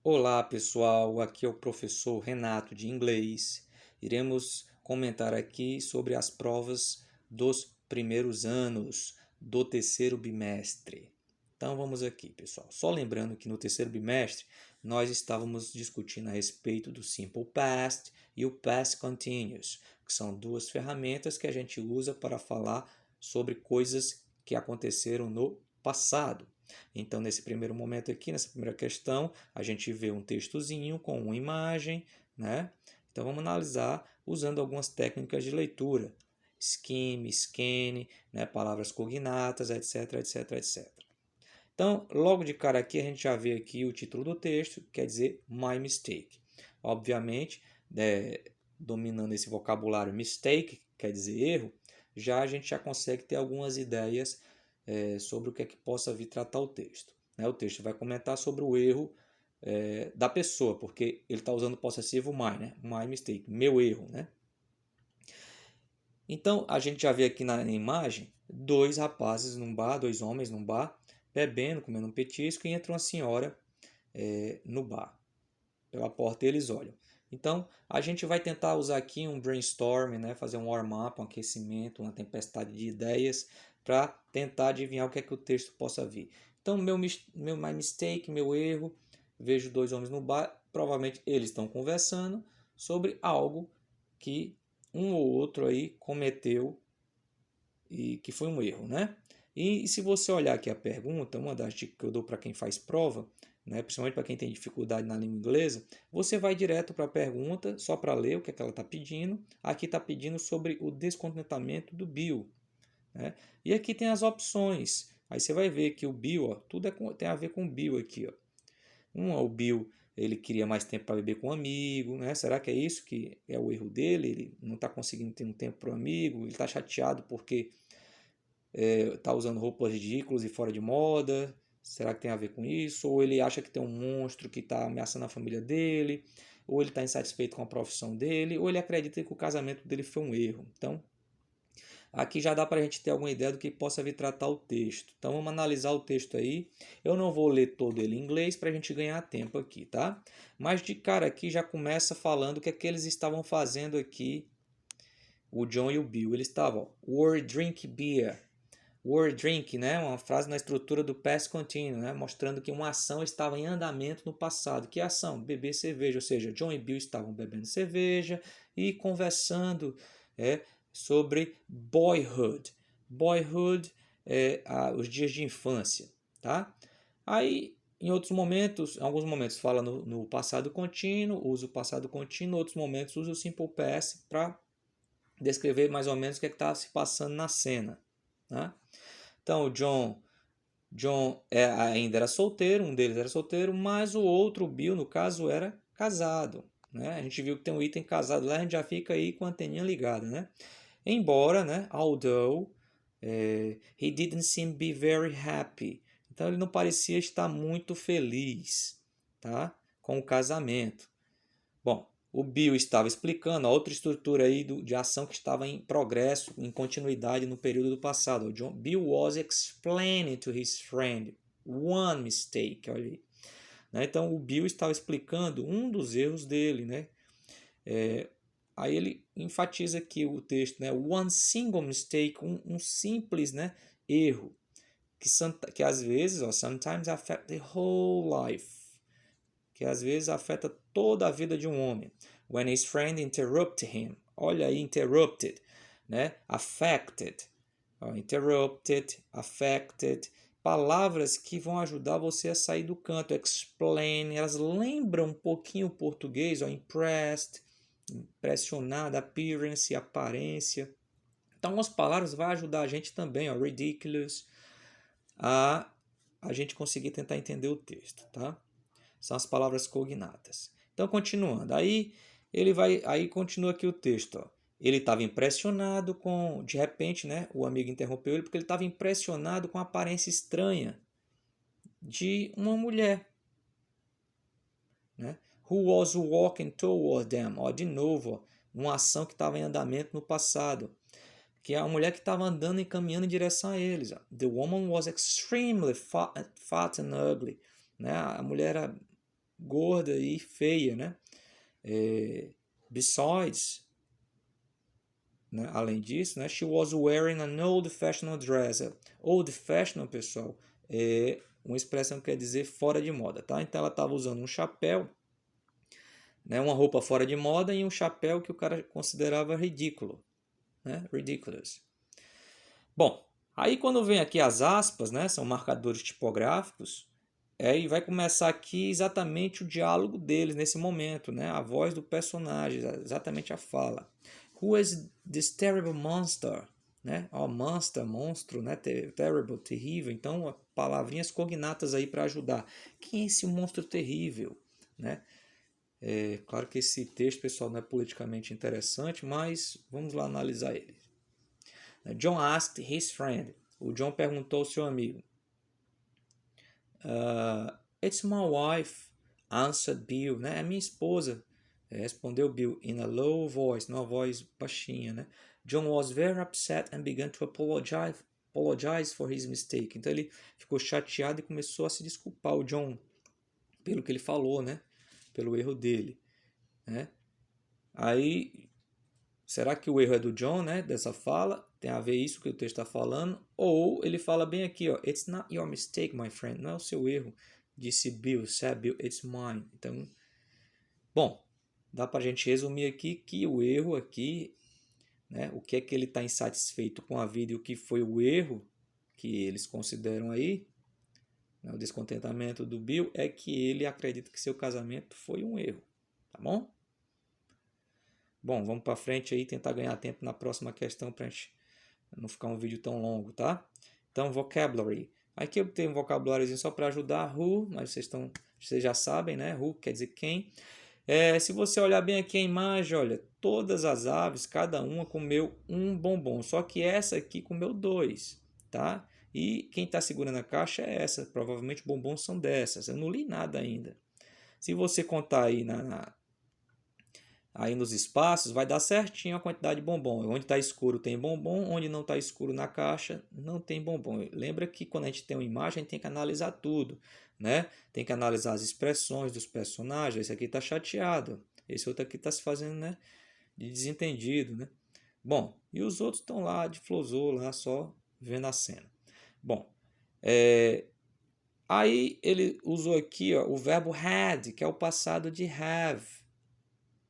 Olá pessoal, aqui é o professor Renato de inglês. Iremos comentar aqui sobre as provas dos primeiros anos do terceiro bimestre. Então vamos aqui, pessoal. Só lembrando que no terceiro bimestre nós estávamos discutindo a respeito do Simple Past e o Past Continuous, que são duas ferramentas que a gente usa para falar sobre coisas que aconteceram no passado. Então, nesse primeiro momento aqui, nessa primeira questão, a gente vê um textozinho com uma imagem, né? Então, vamos analisar usando algumas técnicas de leitura. Scheme, scan, né? Palavras cognatas, etc, etc, etc. Então, logo de cara aqui, a gente já vê aqui o título do texto, quer dizer My Mistake. Obviamente, dominando esse vocabulário mistake, quer dizer erro, a gente já consegue ter algumas ideias sobre o que é que possa vir tratar o texto. O texto vai comentar sobre o erro da pessoa, porque ele está usando o possessivo my, né? My mistake, meu erro, né? Então, a gente já vê aqui na imagem dois rapazes num bar, dois homens num bar, bebendo, comendo um petisco, e entra uma senhora no bar. Pela porta eles olham. Então, a gente vai tentar usar aqui um brainstorm, né? Fazer um warm-up, um aquecimento, uma tempestade de ideias, para tentar adivinhar o que é que o texto possa vir. Então, my mistake, meu erro, vejo dois homens no bar, provavelmente eles estão conversando sobre algo que um ou outro aí cometeu e que foi um erro, né? E se você olhar aqui a pergunta, uma das dicas que eu dou para quem faz prova, né, principalmente para quem tem dificuldade na língua inglesa, você vai direto para a pergunta, só para ler o que é que ela está pedindo. Aqui está pedindo sobre o descontentamento do Bill. Né? E aqui tem as opções. Aí você vai ver que o Bill, ó, tudo tem a ver com o Bill aqui. Ó. O Bill, ele queria mais tempo para beber com um amigo. Né? Será que é isso que é o erro dele? Ele não está conseguindo ter um tempo para o amigo, ele está chateado porque está usando roupas ridículas e fora de moda. Será que tem a ver com isso? Ou ele acha que tem um monstro que está ameaçando a família dele? Ou ele está insatisfeito com a profissão dele? Ou ele acredita que o casamento dele foi um erro? Então, aqui já dá para a gente ter alguma ideia do que possa vir tratar o texto. Então, vamos analisar o texto aí. Eu não vou ler todo ele em inglês para a gente ganhar tempo aqui, tá? Mas de cara aqui já começa falando o que é que eles estavam fazendo aqui, o John e o Bill. Eles estavam, were drink beer. Were drink, né? Uma frase na estrutura do past continuous, né? Mostrando que uma ação estava em andamento no passado. Que ação? Beber cerveja, ou seja, John e Bill estavam bebendo cerveja e conversando sobre boyhood. Boyhood os dias de infância, tá? Aí, em alguns momentos fala no passado contínuo, usa o passado contínuo, outros momentos usa o simple past para descrever mais ou menos o que está se passando na cena, né? Então, o John ainda era solteiro, um deles era solteiro, mas o outro, o Bill, no caso, era casado. Né? A gente viu que tem um item casado lá, a gente já fica aí com a anteninha ligada. Né? Embora, né, although, he didn't seem to be very happy. Então, ele não parecia estar muito feliz, tá, com o casamento. Bom, o Bill estava explicando a outra estrutura aí de ação que estava em progresso, em continuidade no período do passado. O Bill was explaining to his friend one mistake. Olha aí. Né? Então, o Bill estava explicando um dos erros dele. Né? Aí ele enfatiza aqui o texto, né? One single mistake, um simples, né, erro, que às vezes, sometimes affect the whole life, que às vezes afeta toda a vida de um homem. When his friend interrupted him. Olha aí, interrupted, né? Affected. Interrupted, affected. Palavras que vão ajudar você a sair do canto. Explain, elas lembram um pouquinho o português, impressed, impressionada, appearance, aparência. Então, as palavras vão ajudar a gente também, ridiculous, a gente conseguir tentar entender o texto, tá? São as palavras cognatas. Então, continuando. Aí continua aqui o texto. Ó. Ele estava impressionado com... De repente, né, o amigo interrompeu ele porque ele estava impressionado com a aparência estranha de uma mulher. Né? Who was walking toward them. Ó, de novo, ó, uma ação que estava em andamento no passado. Que é a mulher que estava andando e caminhando em direção a eles. Ó. The woman was extremely fat and ugly. Né? A mulher era gorda e feia, né? Besides, né? Além disso, né? She was wearing an old-fashioned dress. Old-fashioned, pessoal, é uma expressão que quer dizer fora de moda, tá? Então ela estava usando um chapéu, né? Uma roupa fora de moda e um chapéu que o cara considerava ridículo, né? Ridiculous. Bom, aí quando vem aqui as aspas, né? São marcadores tipográficos. E vai começar aqui exatamente o diálogo deles nesse momento, né? A voz do personagem, exatamente a fala. Who is this terrible monster? Né? Monster, monstro, né? Terrible, terrível. Então, palavrinhas cognatas aí para ajudar. Quem é esse monstro terrível? Né? Claro que esse texto, pessoal, não é politicamente interessante, mas vamos lá analisar ele. John asked his friend. O John perguntou ao seu amigo. It's my wife, answered Bill, né? É minha esposa, respondeu Bill, in a low voice, numa voz baixinha, né? John was very upset and began to apologize for his mistake. Então ele ficou chateado e começou a se desculpar, o John, pelo que ele falou, né? Pelo erro dele, né? Aí, será que o erro é do John, né? Dessa fala? Tem a ver isso que o texto está falando? Ou ele fala bem aqui, ó, it's not your mistake, my friend. Não é o seu erro, disse Bill, sabe? Bill, it's mine. Então, bom, dá para a gente resumir aqui que o erro aqui, né? O que é que ele está insatisfeito com a vida e o que foi o erro que eles consideram aí, né? O descontentamento do Bill é que ele acredita que seu casamento foi um erro, tá bom? Bom, vamos para frente aí, tentar ganhar tempo na próxima questão para a gente não ficar um vídeo tão longo, tá? Então, vocabulary. Aqui eu tenho um vocabuláriozinho só para ajudar. Who, mas vocês já sabem, né? Who quer dizer quem. Se você olhar bem aqui a imagem, olha, todas as aves, cada uma comeu um bombom, só que essa aqui comeu dois, tá? E quem está segurando a caixa é essa, provavelmente bombons são dessas. Eu não li nada ainda. Se você contar aí nos espaços, vai dar certinho a quantidade de bombom. Onde está escuro tem bombom, onde não está escuro na caixa não tem bombom. Lembra que quando a gente tem uma imagem, a gente tem que analisar tudo, né? Tem que analisar as expressões dos personagens. Esse aqui está chateado, esse outro aqui está se fazendo, né, de desentendido, né? Bom, e os outros estão lá de flosou, lá só vendo a cena. Bom, aí ele usou aqui, ó, o verbo had, que é o passado de have,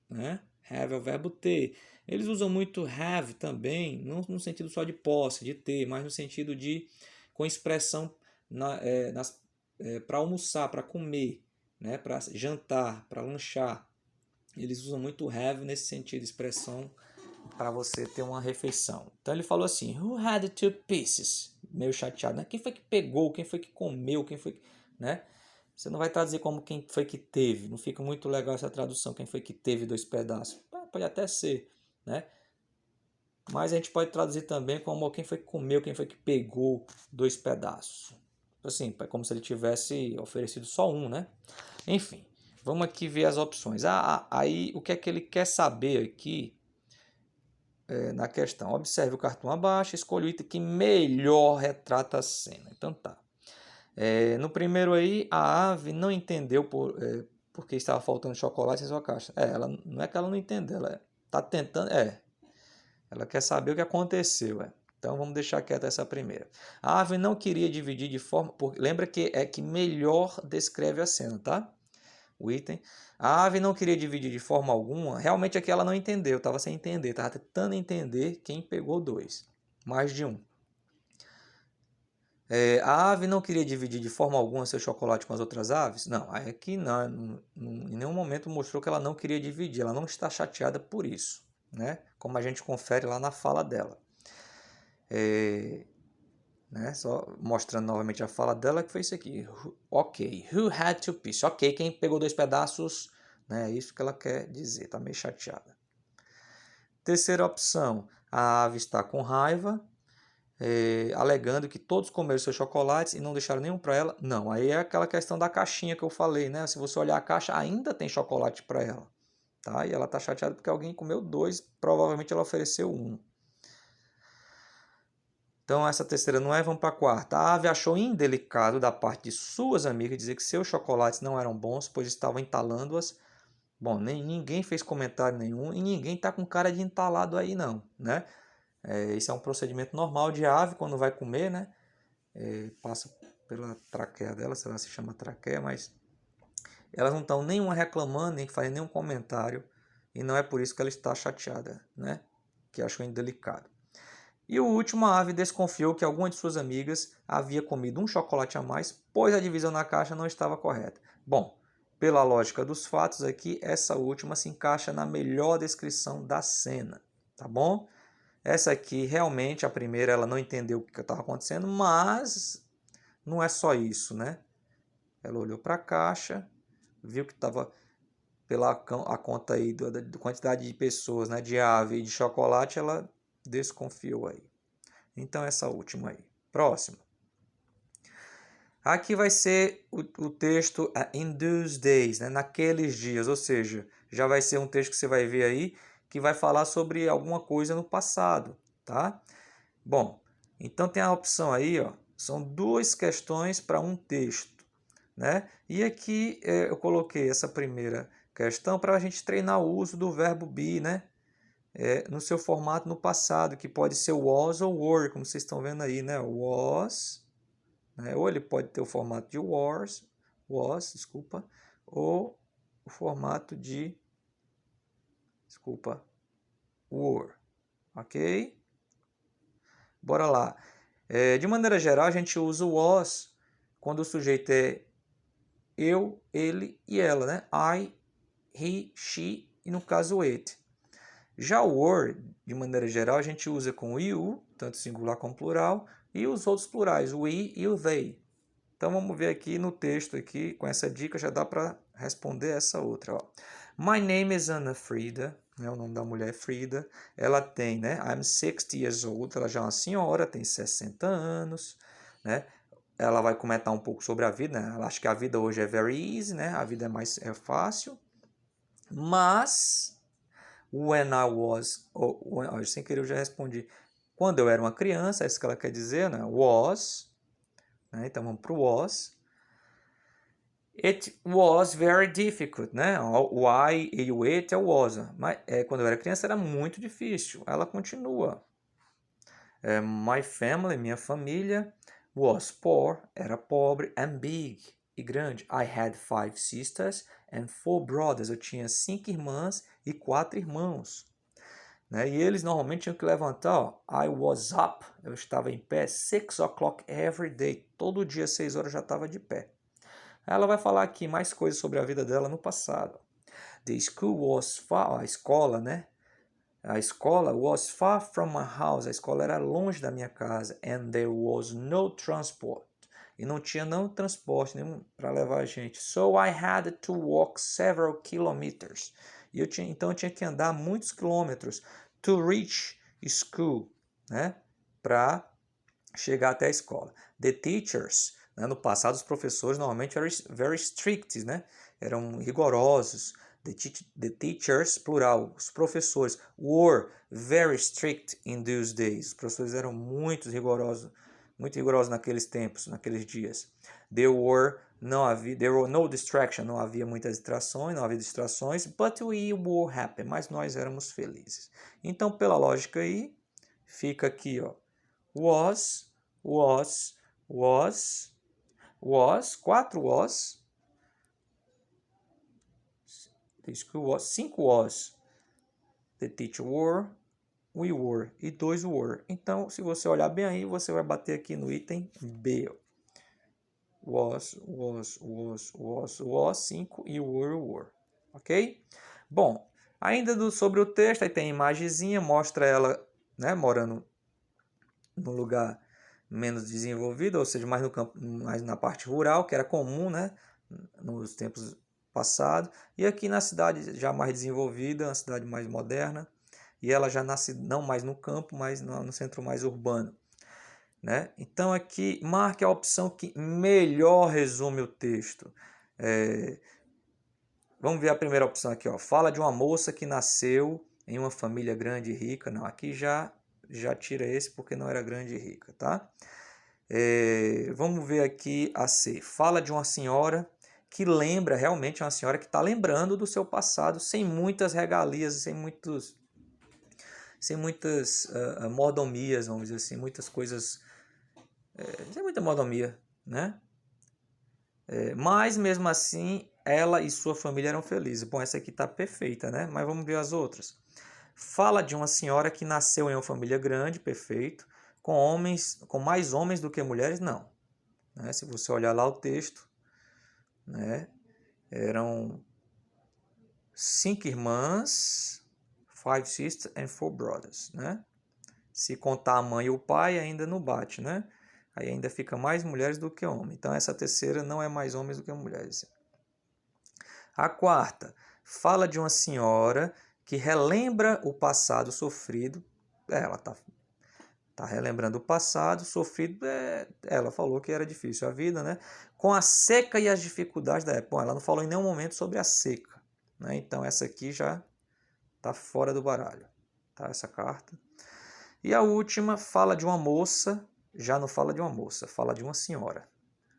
né? Have é o verbo ter. Eles usam muito have também, não no sentido só de posse, de ter, mas no sentido de com expressão para almoçar, para comer, né? Para jantar, para lanchar. Eles usam muito have nesse sentido, expressão para você ter uma refeição. Então ele falou assim: Who had two pieces? Meio chateado, né? Quem foi que pegou? Quem foi que comeu? Quem foi que, né? Você não vai traduzir como quem foi que teve. Não fica muito legal essa tradução. Quem foi que teve dois pedaços? Pode até ser, né? Mas a gente pode traduzir também como quem foi que comeu, quem foi que pegou dois pedaços. Assim, é como se ele tivesse oferecido só um, né? Enfim, vamos aqui ver as opções. Aí o que é que ele quer saber aqui na questão? Observe o cartão abaixo, escolha o item que melhor retrata a cena. Então tá. No primeiro aí, a ave não entendeu porque estava faltando chocolate em sua caixa. Ela não é que ela não entendeu, ela está tentando. Ela quer saber o que aconteceu. Então vamos deixar quieta essa primeira. A ave não queria dividir de forma. Lembra que é que melhor descreve a cena, tá? O item. A ave não queria dividir de forma alguma. Realmente aqui ela não entendeu, estava sem entender, estava tentando entender quem pegou dois. Mais de um. A ave não queria dividir de forma alguma seu chocolate com as outras aves? Não, aqui não, em nenhum momento mostrou que ela não queria dividir, ela não está chateada por isso, né? Como a gente confere lá na fala dela. Né? Só mostrando novamente a fala dela, que foi isso aqui. Ok, who had two pieces? Ok, quem pegou dois pedaços, né? É isso que ela quer dizer, tá meio chateada. Terceira opção, a ave está com raiva, alegando que todos comeram seus chocolates e não deixaram nenhum para ela. Não, aí é aquela questão da caixinha que eu falei, né? Se você olhar a caixa, ainda tem chocolate para ela, tá? E ela está chateada porque alguém comeu dois, provavelmente ela ofereceu um. Então, essa terceira não é, vamos para a quarta. A ave achou indelicado da parte de suas amigas dizer que seus chocolates não eram bons, pois estavam entalando-as. Bom, ninguém fez comentário nenhum e ninguém está com cara de entalado aí não, né? Esse é um procedimento normal de ave quando vai comer, né? Passa pela traqueia dela, sei lá se chama traqueia, mas elas não estão nenhuma reclamando, nem fazendo nenhum comentário, e não é por isso que ela está chateada, né? Que achou indelicado. E o último, a ave desconfiou que alguma de suas amigas havia comido um chocolate a mais, pois a divisão na caixa não estava correta. Bom, pela lógica dos fatos aqui, essa última se encaixa na melhor descrição da cena, tá bom? Essa aqui, realmente, a primeira, ela não entendeu o que estava acontecendo, mas não é só isso, né? Ela olhou para a caixa, viu que estava pela a conta aí da quantidade de pessoas, né, de ave e de chocolate, ela desconfiou aí. Então, essa última aí. Próximo. Aqui vai ser o texto in those days, né? Naqueles dias, ou seja, já vai ser um texto que você vai ver aí que vai falar sobre alguma coisa no passado, tá? Bom, então tem a opção aí, ó, são duas questões para um texto, né? E aqui eu coloquei essa primeira questão para a gente treinar o uso do verbo be, né? No seu formato no passado, que pode ser was ou were, como vocês estão vendo aí, né? Was, né? Ou ele pode ter o formato de was, desculpa, ou o formato de, desculpa, were, ok? Bora lá. De maneira geral, a gente usa o was quando o sujeito é eu, ele e ela, né? I, he, she e no caso it. Já o were, de maneira geral, a gente usa com o you, tanto singular como plural, e os outros plurais, o we e o they. Então vamos ver aqui no texto aqui, com essa dica já dá para responder essa outra. Ó. My name is Anna Frida, né? O nome da mulher é Frida. Ela tem, né? I'm 60 years old, ela já é uma senhora, tem 60 anos, né? Ela vai comentar um pouco sobre a vida, né? Ela acha que a vida hoje é very easy, né? A vida é fácil. Mas when I was, sem querer eu já respondi. Quando eu era uma criança, é isso que ela quer dizer, né? Was, né? Então vamos para o was. It was very difficult, né? O I e o it é o was. Mas quando eu era criança era muito difícil. Ela continua. My family, minha família, was poor, era pobre, and big, e grande. I had 5 sisters and 4 brothers. Eu tinha 5 irmãs e 4 irmãos. Né? E eles normalmente tinham que levantar, ó, I was up, eu estava em pé, 6 o'clock every day. Todo dia, 6 horas, já estava de pé. Ela vai falar aqui mais coisas sobre a vida dela no passado. The school was far, a escola, né? A escola was far from my house. A escola era longe da minha casa. And there was no transport. E não tinha não transporte nenhum para levar a gente. So I had to walk several kilometers. E então eu tinha que andar muitos quilômetros to reach school, né? Para chegar até a escola. The teachers, né? No passado os professores normalmente eram very strict, né? Eram rigorosos. The teachers, plural, os professores, were very strict in those days. Os professores eram muito rigorosos naqueles tempos, naqueles dias. There were no distraction, não havia muitas distrações, but we were happy, mas nós éramos felizes. Então, pela lógica aí, fica aqui, ó, was, 4 was, the school was, 5 was, the teacher were, we were e 2 were. Então, se você olhar bem aí, você vai bater aqui no item B. Was, 5 e were. Ok? Bom, ainda sobre o texto, aí tem a imagenzinha, mostra ela, né, morando num lugar menos desenvolvido, ou seja, mais no campo, mais na parte rural, que era comum, né, nos tempos passados, e aqui na cidade já mais desenvolvida, uma cidade mais moderna, e ela já nasce não mais no campo, mas no centro mais urbano. Né? Então aqui marque a opção que melhor resume o texto. Vamos ver a primeira opção aqui. Ó. Fala de uma moça que nasceu em uma família grande e rica. Não, aqui já já tira esse porque não era grande e rica, tá? Vamos ver aqui a C. Fala de uma senhora que lembra, realmente uma senhora que está lembrando do seu passado, sem muitas regalias, sem muitas mordomias, vamos dizer assim, muitas coisas, sem muita mordomia, né? Mas mesmo assim, ela e sua família eram felizes. Bom, essa aqui está perfeita, né? Mas vamos ver as outras. Fala de uma senhora que nasceu em uma família grande, perfeito, com mais homens do que mulheres, não. Né? Se você olhar lá o texto, né? Eram 5 irmãs, 5 sisters and 4 brothers, né? Se contar a mãe e o pai, ainda não bate, né? Aí ainda fica mais mulheres do que homens. Então essa terceira não é mais homens do que mulheres. A quarta fala de uma senhora que relembra o passado sofrido. Ela tá relembrando o passado sofrido. Ela falou que era difícil a vida, né? Com a seca e as dificuldades da época. Bom, ela não falou em nenhum momento sobre a seca, né? Então essa aqui já tá fora do baralho, tá? Essa carta. E a última fala de uma moça. Já não fala de uma moça, fala de uma senhora,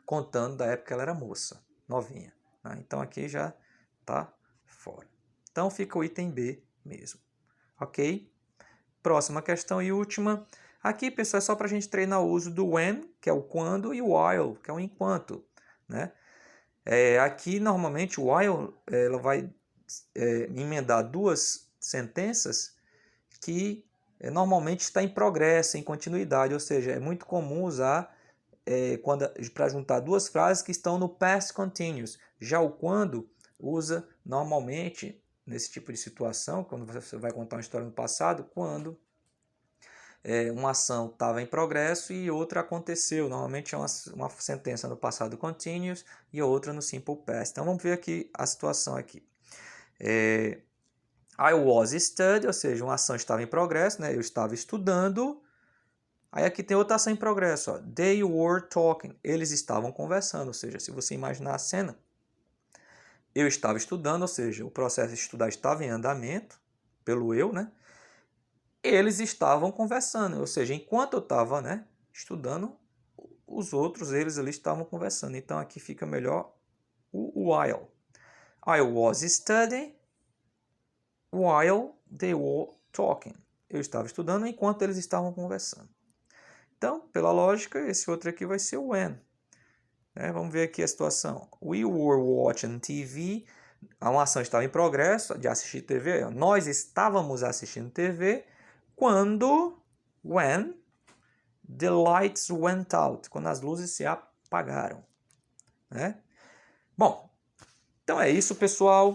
contando da época que ela era moça, novinha, né? Então aqui já tá fora. Então fica o item B mesmo, ok? Próxima questão e última. Aqui, pessoal, é só para a gente treinar o uso do when, que é o quando, e o while, que é o enquanto, né? Aqui, normalmente, o while ela vai emendar duas sentenças que normalmente está em progresso, em continuidade, ou seja, é muito comum usar para juntar duas frases que estão no past continuous. Já o quando usa normalmente nesse tipo de situação, quando você vai contar uma história no passado, quando uma ação estava em progresso e outra aconteceu. Normalmente é uma sentença no passado continuous e outra no simple past. Então vamos ver aqui a situação aqui. I was studying, ou seja, uma ação estava em progresso, né? Eu estava estudando. Aí aqui tem outra ação em progresso. Ó. They were talking. Eles estavam conversando. Ou seja, se você imaginar a cena, eu estava estudando, ou seja, o processo de estudar estava em andamento, pelo eu, né? Eles estavam conversando. Ou seja, enquanto eu estava, né, estudando, os outros, eles ali estavam conversando. Então aqui fica melhor o while. I was studying while they were talking. Eu estava estudando enquanto eles estavam conversando. Então, pela lógica, esse outro aqui vai ser o when. Vamos ver aqui a situação. We were watching TV. Uma ação estava em progresso de assistir TV. Nós estávamos assistindo TV when the lights went out. Quando as luzes se apagaram. Né? Bom, então é isso, pessoal.